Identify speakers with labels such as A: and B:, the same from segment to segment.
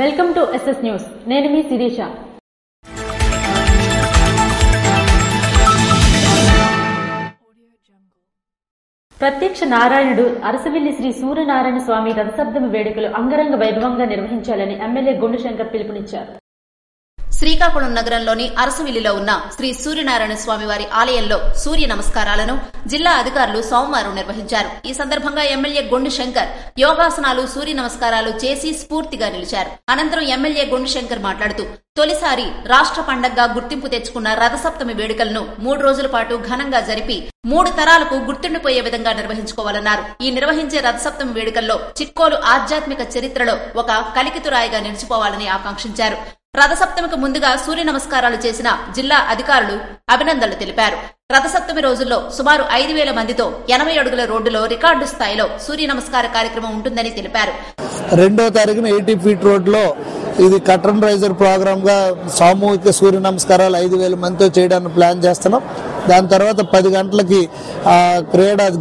A: Welcome to SS news. నేను మీ శిరీష. ప్రత్యక్ష నారాయణుడు అరసవిల్లి శ్రీ సూర్యనారాయణ స్వామి రథసప్తమి వేడుకలు అంగరంగ వైభవంగా నిర్వహించాలని ఎమ్మెల్యే గొండు శంకర్ పిలుపునిచ్చారు.
B: శ్రీకాకుళం నగరంలోని అరసవిల్లిలో ఉన్న శ్రీ సూర్యనారాయణ స్వామి వారి ఆలయంలో సూర్య నమస్కారాలను జిల్లా అధికారులు సోమవారం నిర్వహించారు. ఈ సందర్భంగా ఎమ్మెల్యే గొండు శంకర్ యోగాసనాలు, సూర్య నమస్కారాలు చేసి స్ఫూర్తిగా నిలిచారు. అనంతరం ఎమ్మెల్యే గొండు శంకర్ మాట్లాడుతూ తొలిసారి రాష్ట్ర పండగగా గుర్తింపు తెచ్చుకున్న రథసప్తమి వేడుకలను 3 రోజుల పాటు ఘనంగా జరిపి 3 తరాలకు గుర్తుండిపోయే విధంగా నిర్వహించుకోవాలన్నారు. ఈ నిర్వహించే రథసప్తమి వేడుకల్లో చిక్కోలు ఆధ్యాత్మిక చరిత్రలో ఒక కలికితురాయిగా నిలిచిపోవాలని ఆకాంక్షించారు. రథసప్తమికి ముందుగా సూర్య నమస్కారాలు చేసిన జిల్లా అధికారులు అభినందనలు తెలిపారు. రథసప్తమి రోజుల్లో సుమారు 5,000 మందితో 80 అడుగుల రోడ్డులో రికార్డు స్థాయిలో సూర్య నమస్కార కార్యక్రమం ఉంటుందని తెలిపారు.
C: 2వ తారీఖున 80 ఫీట్ రోడ్ లో ఇది కటన్ రైజర్ ప్రోగ్రామ్ గా సామూహిక సూర్య నమస్కారాలు 5,000 మందితో చేయడానికి ప్లాన్ చేస్తున్నాం. దాని తర్వాత 10 గంటలకి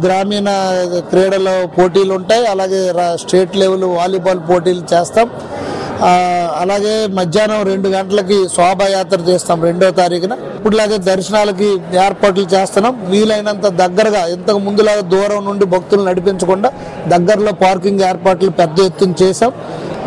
C: గ్రామీణ క్రీడల పోటీలు ఉంటాయి. అలాగే స్టేట్ లెవెల్ వాలీబాల్ పోటీలు చేస్తాం. అలాగే మధ్యాహ్నం 2 గంటలకి శోభాయాత్ర చేస్తాం 2వ తారీఖున. ఇప్పుడులాగే దర్శనాలకి ఏర్పాట్లు చేస్తున్నాం. వీలైనంత దగ్గరగా, ఇంతకు ముందులాగా దూరం నుండి భక్తులు నడిపించకుండా దగ్గరలో పార్కింగ్ ఏర్పాట్లు పెద్ద ఎత్తున చేశాం.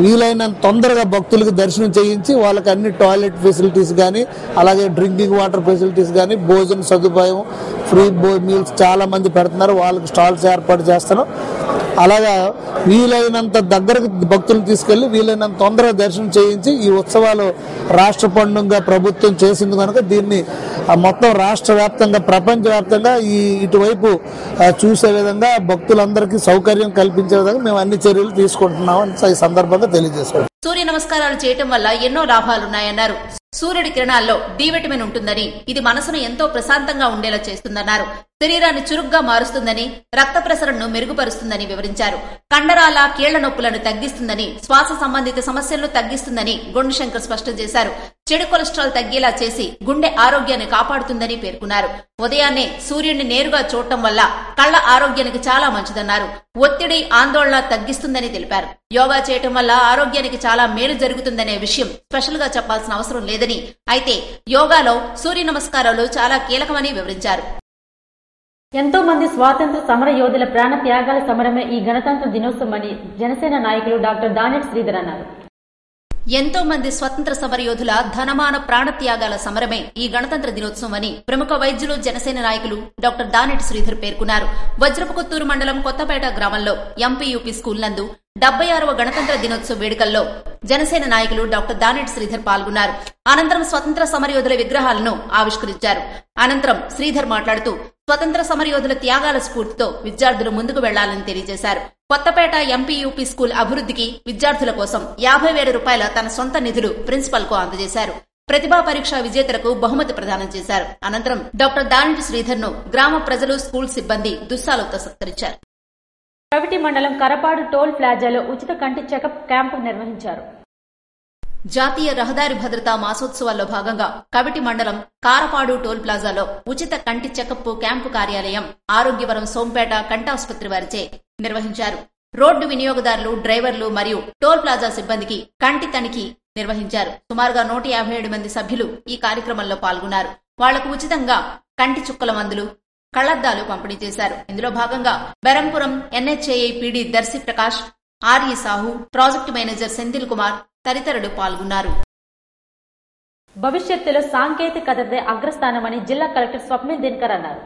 C: వీలైనంత తొందరగా భక్తులకు దర్శనం చేయించి వాళ్ళకి అన్ని టాయిలెట్ ఫెసిలిటీస్ కానీ, అలాగే డ్రింకింగ్ వాటర్ ఫెసిలిటీస్ కానీ, భోజన సదుపాయం, ఫ్రీ మీల్స్ చాలా మంది పెడుతున్నారు. వాళ్ళకి స్టాల్స్ ఏర్పాటు చేస్తున్నాం. అలాగా వీలైనంత దగ్గరకు భక్తులను తీసుకెళ్లి వీలైనంత తొందరగా దర్శనం చేయించి ఈ ఉత్సవాలు రాష్ట్ర పండుగగా ప్రభుత్వం చేసింది కనుక దీన్ని మొత్తం రాష్ట్ర వ్యాప్తంగా, ప్రపంచ వ్యాప్తంగా ఇటువైపు చూసే విధంగా భక్తులందరికీ సౌకర్యం కల్పించే విధంగా మేము అన్ని చర్యలు తీసుకుంటున్నామని ఈ సందర్భంగా తెలియజేస్తున్నాం.
B: సూర్య నమస్కారాలు చేయటం వల్ల ఎన్నో లాభాలున్నాయన్నారు. సూర్యుడి కిరణాల్లో డి విటమిన్ ఉంటుందని, ఇది మనసును ఎంతో ప్రశాంతంగా ఉండేలా చేస్తుందన్నారు. శరీరాన్ని చురుగ్గా మారుస్తుందని, రక్త ప్రసరణను మెరుగుపరుస్తుందని వివరించారు. కండరాల, కీళ్ల నొప్పులను తగ్గిస్తుందని, శ్వాస సంబంధిత సమస్యలను తగ్గిస్తుందని గొండు శంకర్ స్పష్టం చేశారు. చెడు కొలెస్ట్రాల్ తగ్గేలా చేసి గుండె ఆరోగ్యాన్ని కాపాడుతుందని పేర్కొన్నారు. ఉదయాన్నే సూర్యుడిని నేరుగా చూడటం వల్ల కళ్ల ఆరోగ్యానికి చాలా మంచిదన్నారు. ఒత్తిడి, ఆందోళన తగ్గిస్తుందని తెలిపారు. యోగా చేయటం వల్ల ఆరోగ్యానికి చాలా మేలు జరుగుతుందనే విషయం స్పెషల్ గా చెప్పాల్సిన అవసరం లేదని, అయితే యోగాలో సూర్య నమస్కారాలు చాలా కీలకమని వివరించారు.
A: ఎంతో మంది స్వాతంత్ర సమర యోధుల ప్రాణ త్యాగాల సమరమే ఈ గణతంత్ర దినోత్సవం అని జనసేన నాయకులు డాక్టర్ దానేటి శ్రీధర్ అన్నారు.
B: ఎంతో మంది స్వతంత్ర సమరయోధుల ధనమాన ప్రాణత్యాగాల సమరమే ఈ గణతంత్ర దినోత్సవం అని ప్రముఖ వైద్యులు, జనసేన నాయకులు డాక్టర్ దానేటి శ్రీధర్ పేర్కొన్నారు. వజ్రపుకొత్తూరు మండలం కొత్తపేట గ్రామంలో ఎంపీయూపీ స్కూల్ నందు 76వ గణతంత్ర దినోత్సవ వేడుకల్లో జనసేన నాయకులు డాక్టర్ దానేటి శ్రీధర్ పాల్గొన్నారు. అనంతరం స్వతంత్ర సమరయోధుల విగ్రహాలను ఆవిష్కరించారు. అనంతరం శ్రీధర్ మాట్లాడుతూ స్వతంత్ర సమరయోధుల త్యాగాల స్ఫూర్తితో విద్యార్థులు ముందుకు వెళ్లాలని తెలియజేశారు. కొత్తపేట ఎంపీయూపీ స్కూల్ అభివృద్ధికి విద్యార్థుల కోసం 50,000 రూపాయల తన సొంత నిధులు ప్రిన్సిపల్ కు అందజేశారు. ప్రతిభా పరీక్ష విజేతలకు బహుమతి ప్రదానం చేశారు. అనంతరం డాక్టర్ దానేటి శ్రీధర్ ను గ్రామ ప్రజలు, స్కూల్ సిబ్బంది దుస్సాలతో సత్కరించారు.
A: కవిటి మండలం కరపాడు టోల్ ప్లాజాలో ఉచిత కంటి చెకప్ క్యాంపు నిర్వహించారు.
B: జాతీయ రహదారి భద్రతా మాసోత్సవాల్లో భాగంగా కవిటి మండలం కారపాడు టోల్ ప్లాజాలో ఉచిత కంటి చెకప్ క్యాంపు కార్యాలయం ఆరోగ్యవరం సోంపేట కంటాసుపత్రి వారిచే నిర్వహించారు. రోడ్డు వినియోగదారులు, డ్రైవర్లు మరియు టోల్ ప్లాజా సిబ్బందికి కంటి తనిఖీ నిర్వహించారు. సుమారుగా 157 మంది సభ్యులు ఈ కార్యక్రమంలో పాల్గొన్నారు. వాళ్లకు ఉచితంగా కంటి చుక్కల మందులు, కళ్లద్దాలు పంపిణీ చేశారు. ఇందులో భాగంగా Berhampur NHAI PD Darshi Prakash, RE Sahu, project manager Senthil Kumar తదితరులు పాల్గొన్నారు.
A: భవిష్యత్తులో సాంకేతికతదే అగ్రస్థానమని జిల్లా కలెక్టర్ స్వప్నిల్ దినకర్ అన్నారు.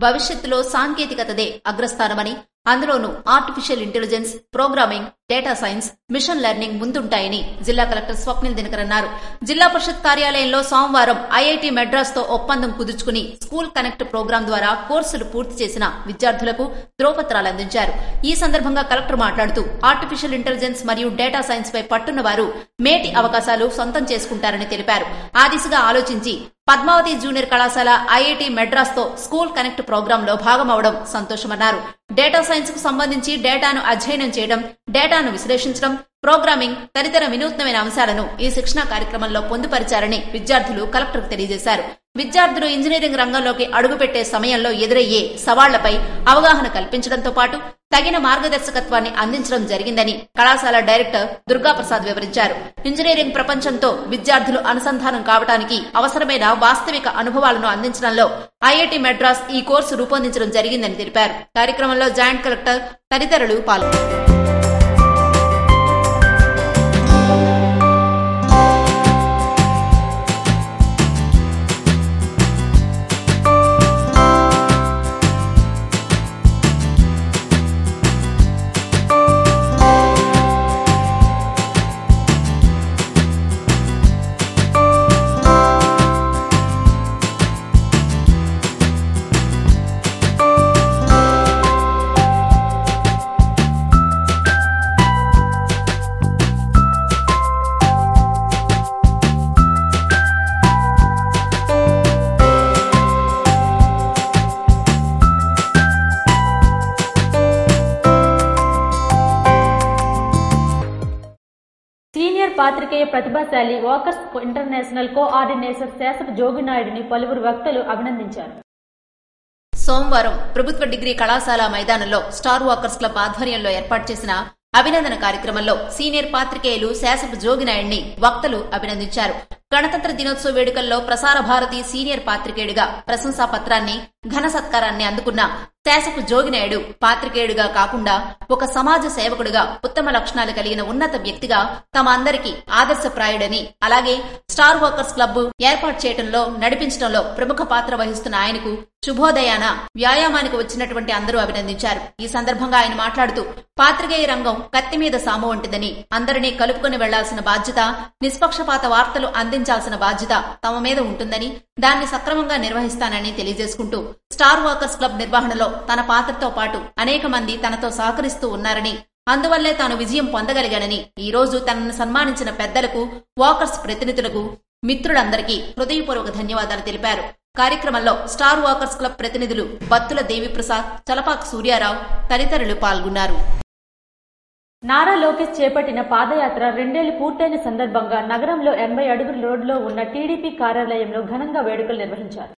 B: భవిష్యత్తులో సాంకేతికతదే అగ్రస్థానమని, అందులోనూ artificial intelligence, programming, data science, machine learning ముందుంటాయని జిల్లా కలెక్టర్ స్వప్నిల్ దినకర్ అన్నారు. జిల్లా పరిషత్ కార్యాలయంలో సోమవారం ఐఐటి మెడ్రాస్ తో ఒప్పందం కుదుర్చుకుని స్కూల్ కనెక్ట్ ప్రోగ్రాం ద్వారా కోర్సులు పూర్తి చేసిన విద్యార్థులకు ధ్రువపత్రాలు అందించారు. ఈ సందర్భంగా కలెక్టర్ మాట్లాడుతూ ఆర్టిఫిషియల్ ఇంటెలిజెన్స్ మరియు డేటా సైన్స్ పై పట్టున్న వారు మేటి అవకాశాలు సొంతం చేసుకుంటారని తెలిపారు. ఆ దిశగా ఆలోచించి పద్మావతి జూనియర్ కళాశాల ఐఐటి మెడ్రాస్ తో స్కూల్ కనెక్ట్ ప్రోగ్రాంలో భాగమవడం సంతోషమన్నారు. డేటా సైన్స్ కు సంబంధించి డేటాను అధ్యయనం చేయడం, డేటాను విశ్లేషించడం, ప్రోగ్రామింగ్ తదితర వినూత్నమైన అంశాలను ఈ శిక్షణా కార్యక్రమంలో పొందుపరిచారని విద్యార్థులు కలెక్టర్కు తెలియజేశారు. విద్యార్థులు ఇంజనీరింగ్ రంగంలోకి అడుగుపెట్టే సమయంలో ఎదురయ్యే సవాళ్లపై అవగాహన కల్పించడంతో పాటు తగిన మార్గదర్శకత్వాన్ని అందించడం జరిగిందని కళాశాల డైరెక్టర్ దుర్గాప్రసాద్ వివరించారు. ఇంజనీరింగ్ ప్రపంచంతో విద్యార్థులు అనుసంధానం కావడానికి అవసరమైన వాస్తవిక అనుభవాలను అందించడంలో ఐఐటి మెడ్రాస్ ఈ కోర్సు రూపొందించడం జరిగిందని తెలిపారు. కార్యక్రమంలో జాయింట్ కలెక్టర్ తదితరులు పాల్గొన్నారు.
A: పాత్రికేయ ప్రతిభాశాలి వాకర్స్ ఇంటర్నేషనల్ కోఆర్డినేటర్ శేషపు జోగినాయుడిని పలువురు వక్తలు అభినందించారు.
B: సోమవారం ప్రభుత్వ డిగ్రీ కళాశాల మైదానంలో స్టార్ వాకర్స్ క్లబ్ ఆధ్వర్యంలో ఏర్పాటు చేసిన అభినందన కార్యక్రమంలో సీనియర్ పాత్రికేయులు శేషపు జోగినాయుడిని వక్తలు అభినందించారు. గణతంత్ర దినోత్సవ వేడుకల్లో ప్రసార భారతి సీనియర్ పాత్రికేయుడిగా ప్రశంసా పత్రాన్ని, ఘన సత్కారాన్ని అందుకున్న శేషపు జోగినాయుడు పాత్రికేయుడిగా కాకుండా ఒక సమాజ సేవకుడిగా ఉత్తమ లక్షణాలు కలిగిన ఉన్నత వ్యక్తిగా తమ అందరికీ ఆదర్శప్రాయుడని, అలాగే స్టార్ వాకర్స్ క్లబ్ ఏర్పాటు చేయడంలో నడిపించడంలో ప్రముఖ పాత్ర వహిస్తున్న ఆయనకు శుభోదయాన వ్యాయామానికి వచ్చినటువంటి అందరూ అభినందించారు. ఈ సందర్భంగా ఆయన మాట్లాడుతూ పాత్రికేయ రంగం కత్తి మీద సాము వంటిదని, అందరినీ కలుపుకొని వెళ్లాల్సిన బాధ్యత, నిష్పక్షపాత వార్తలు అందించాల్సిన బాధ్యత తమ మీద ఉంటుందని, దాన్ని సక్రమంగా నిర్వహిస్తానని తెలియజేసుకుంటూ స్టార్ వాకర్స్ క్లబ్ నిర్వహణలో తన పాత్రతో పాటు అనేక మంది తనతో సహకరిస్తూ ఉన్నారని, అందువల్లే తాను విజయం పొందగలిగానని, ఈ రోజు తనను సన్మానించిన పెద్దలకు, వాకర్స్ ప్రతినిధులకు, మిత్రులందరికీ హృదయపూర్వక ధన్యవాదాలు తెలిపారు. కార్యక్రమంలో స్టార్ వాకర్స్ క్లబ్ ప్రతినిధులు బత్తుల దేవిప్రసాద్, చలపాక సూర్యారావు తదితరులు పాల్గొన్నారు.
A: నారా లోకేష్ చేపట్టిన పాదయాత్ర 2 ఏళ్లు పూర్తయిన సందర్భంగా నగరంలో 80 అడుగుల రోడ్లో ఉన్న టీడీపీ కార్యాలయంలో ఘనంగా వేడుకలు నిర్వహించారు.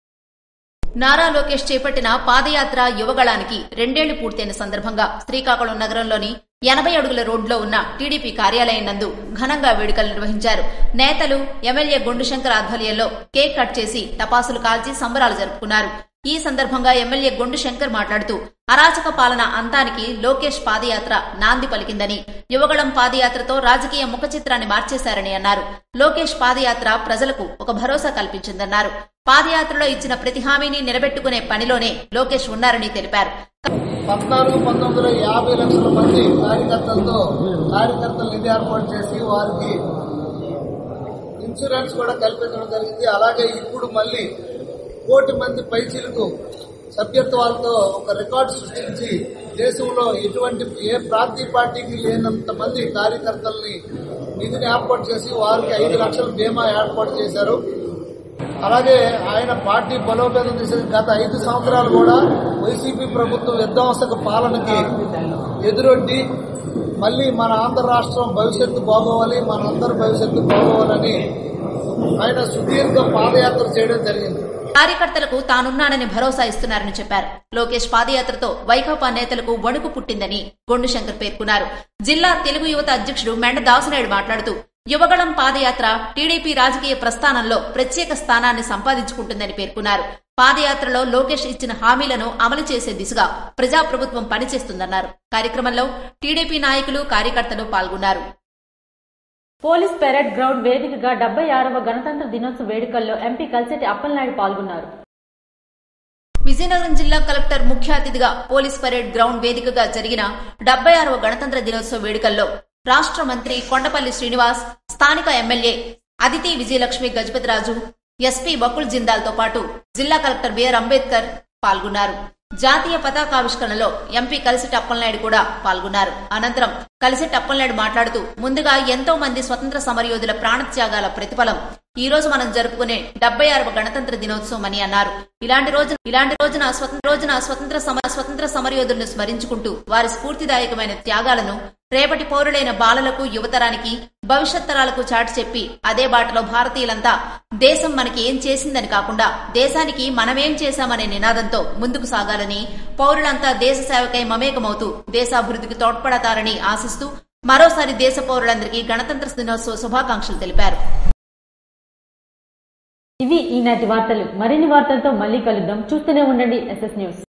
B: నారా లోకేష్ చేపట్టిన పాదయాత్ర యువగళానికి 2 ఏళ్లు పూర్తయిన సందర్భంగా శ్రీకాకుళం నగరంలోని 80 అడుగుల రోడ్లో ఉన్న టీడీపీ కార్యాలయం నందు ఘనంగా వేడుకలు నిర్వహించారు. నేతలు, ఎమ్మెల్యే గొండుశంకర్ ఆధ్వర్యంలో కేక్ కట్ చేసి టపాసులు కాల్చి సంబరాలు జరుపుకున్నారు. ఈ సందర్భంగా ఎమ్మెల్యే గొండుశంకర్ మాట్లాడుతూ అరాచక పాలన అంతానికి లోకేష్ పాదయాత్ర నాంది పలికిందని, యువగళం పాదయాత్రతో రాజకీయ ముఖ చిత్రాన్ని మార్చేశారని అన్నారు. లోకేష్ పాదయాత్ర ప్రజలకు ఒక భరోసా కల్పించిందన్నారు. పాదయాత్రలో ఇచ్చిన ప్రతి హామీని నిలబెట్టుకునే పనిలోనే లోకేష్ ఉన్నారని తెలిపారు.
C: 14-1950 లక్షల మంది కార్యకర్తలు నిధి ఏర్పాటు చేసి వారికి ఇన్సూరెన్స్ కూడా కల్పించడం జరిగింది. అలాగే ఇప్పుడు మళ్లీ 1 కోటి మంది పైచీలకు సభ్యత్వాలతో ఒక రికార్డు సృష్టించి దేశంలో ఏ ప్రాంతీయ పార్టీకి లేనంత మంది కార్యకర్తల్ని నిధిని ఏర్పాటు చేసి వారికి 5 లక్షల బీమా ఏర్పాటు చేశారు. అలాగే ఆయన పార్టీ బలోపేతం చేసిన గత 5 సంవత్సరాలు కూడా వైసీపీ ప్రభుత్వం విధ్వంసక పాలనకి ఎదురొడ్డి మళ్లీ మన ఆంధ్ర రాష్ట్రం భవిష్యత్తు బాగోవాలి, మనందరి భవిష్యత్తు బాగోవాలని ఆయన సుదీర్ఘ పాదయాత్ర చేయడం జరిగింది.
B: కార్యకర్తలకు తానున్నానని భరోసా ఇస్తున్నారని చెప్పారు. లోకేష్ పాదయాత్రతో వైకాపా నేతలకు వణుకు పుట్టిందని గొండుశంకర్ పేర్కొన్నారు. జిల్లా తెలుగు యువత అధ్యక్షుడు మెండ దాసునాయుడు మాట్లాడుతూ యువగళం పాదయాత్ర టీడీపీ రాజకీయ ప్రస్థానంలో ప్రత్యేక స్థానాన్ని సంపాదించుకుంటుందని పేర్కొన్నారు. పాదయాత్రలో లోకేష్ ఇచ్చిన హామీలను అమలు చేసే దిశగా ప్రజాప్రభుత్వం పనిచేస్తుందన్నారు. కార్యక్రమంలో టీడీపీ నాయకులు, కార్యకర్తలు పాల్గొన్నారు.
A: పోలీస్ పెరేడ్ గ్రౌండ్ వేదికగా 76వ గణతంత్ర దినోత్సవ వేడుకల్లో ఎంపీ కలిసెట్టి అప్పలనాయుడు పాల్గొన్నారు.
B: విజయనగరం జిల్లా కలెక్టర్ ముఖ్య అతిథిగా పోలీస్ పరేడ్ గ్రౌండ్ వేదికగా జరిగిన 76వ గణతంత్ర దినోత్సవ వేడుకల్లో రాష్ట్ర మంత్రి కొండపల్లి శ్రీనివాస్, స్థానిక MLA Aditi Vijayalakshmi Gajapathiraju, SP buckle Jindal తో పాటు జిల్లా కలెక్టర్ బిఆర్ అంబేద్కర్ పాల్గొన్నారు. జాతీయ పతాకావిష్కరణలో ఎంపీ కలిసిటి అప్పలనాయుడు కూడా పాల్గొన్నారు. అనంతరం కలిసిటి అప్పలనాయుడు మాట్లాడుతూ, ముందుగా ఎంతో మంది స్వతంత్ర సమరయోధుల ప్రాణత్యాగాల ప్రతిఫలం ఈ రోజు మనం జరుపుకునే 76వ గణతంత్ర దినోత్సవం అని అన్నారు. ఇలాంటి రోజున స్వతంత్ర సమరయోధులను స్మరించుకుంటూ వారి స్ఫూర్తిదాయకమైన త్యాగాలను రేపటి పౌరులైన బాలలకు, యువతరానికి, భవిష్యత్ తరాలకు చాటి చెప్పి అదే బాటలో భారతీయులంతా దేశం మనకి ఏం చేసిందని కాకుండా దేశానికి మనమేం చేశామనే నినాదంతో ముందుకు సాగాలని, పౌరులంతా దేశ సేవకై మమేకమవుతూ దేశాభివృద్ధికి తోడ్పడతారని ఆశిస్తూ మరోసారి దేశ పౌరులందరికీ గణతంత్ర దినోత్సవ శుభాకాంక్షలు తెలిపారు.
A: ఇవి ఈనాటి వార్తలు. మరిన్ని వార్తలతో మళ్ళీ కలుద్దాం. చూస్తూనే ఉండండి SS న్యూస్.